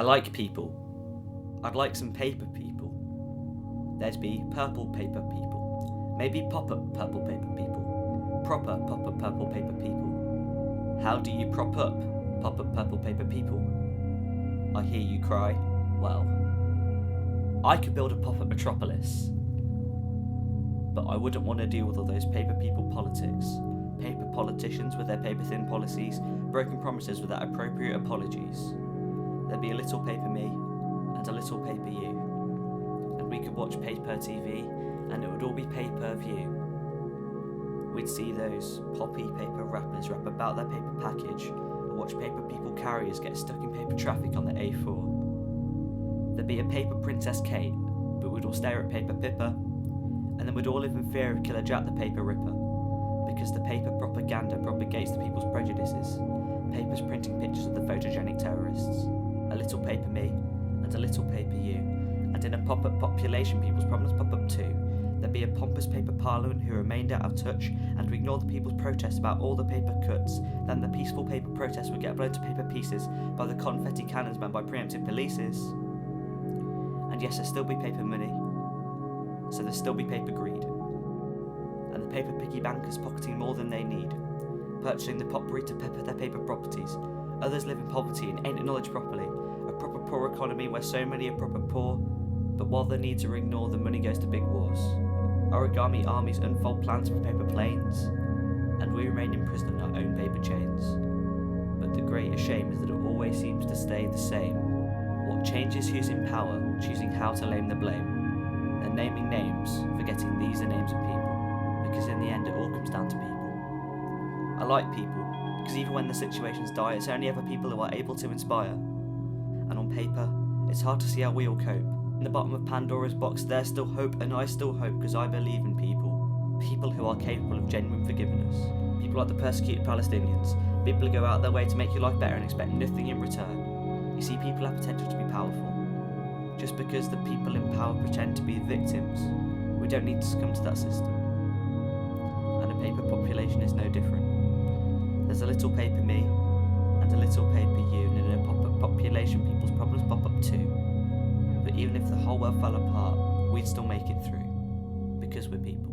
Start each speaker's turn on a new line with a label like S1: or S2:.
S1: I like people. I'd like some paper people. There'd be purple paper people. Maybe pop-up purple paper people. Proper pop-up purple paper people. How do you prop up pop-up purple paper people? I hear you cry. Well, I could build a pop-up metropolis. But I wouldn't want to deal with all those paper people politics. Paper politicians with their paper-thin policies, broken promises without appropriate apologies. There'd be a little paper me, and a little paper you. And we could watch paper TV, and it would all be pay-per-view. We'd see those poppy paper rappers rap about their paper package, and watch paper people carriers get stuck in paper traffic on the A4. There'd be a paper Princess Kate, but we'd all stare at paper Pippa, and then we'd all live in fear of Killer Jack the Paper Ripper, because the paper propaganda propagates the people's prejudices, papers printing pictures of the photogenic terrorists. A little paper me, and a little paper you, and in a pop-up population people's problems pop up too. There'd be a pompous paper parliament who remained out of touch and to ignore the people's protests about all the paper cuts. Then the peaceful paper protests would get blown to paper pieces by the confetti cannons manned by preemptive polices. And yes, there'd still be paper money, so there'd still be paper greed. And the paper piggy bankers pocketing more than they need, purchasing the potpourri to pepper their paper properties. Others live in poverty and ain't acknowledged properly. A proper poor economy where so many are proper poor, but while their needs are ignored, the money goes to big wars. Origami armies unfold plans for paper planes, and we remain imprisoned in our own paper chains. But the greater shame is that it always seems to stay the same. What changes who's in power, choosing how to lay the blame. They're naming names, forgetting these are names of people, because in the end it all comes down to people. I like people, because even when the situation's dire, it's only ever people who are able to inspire. And on paper, it's hard to see how we all cope. In the bottom of Pandora's box, there's still hope, and I still hope because I believe in people. People who are capable of genuine forgiveness. People like the persecuted Palestinians. People who go out their way to make your life better and expect nothing in return. You see, people have potential to be powerful. Just because the people in power pretend to be victims, we don't need to succumb to that system. And a paper population is no different. There's a little paper me, and a little paper you, and in a pop-up population people's problems pop up too. But even if the whole world fell apart, we'd still make it through, because we're people.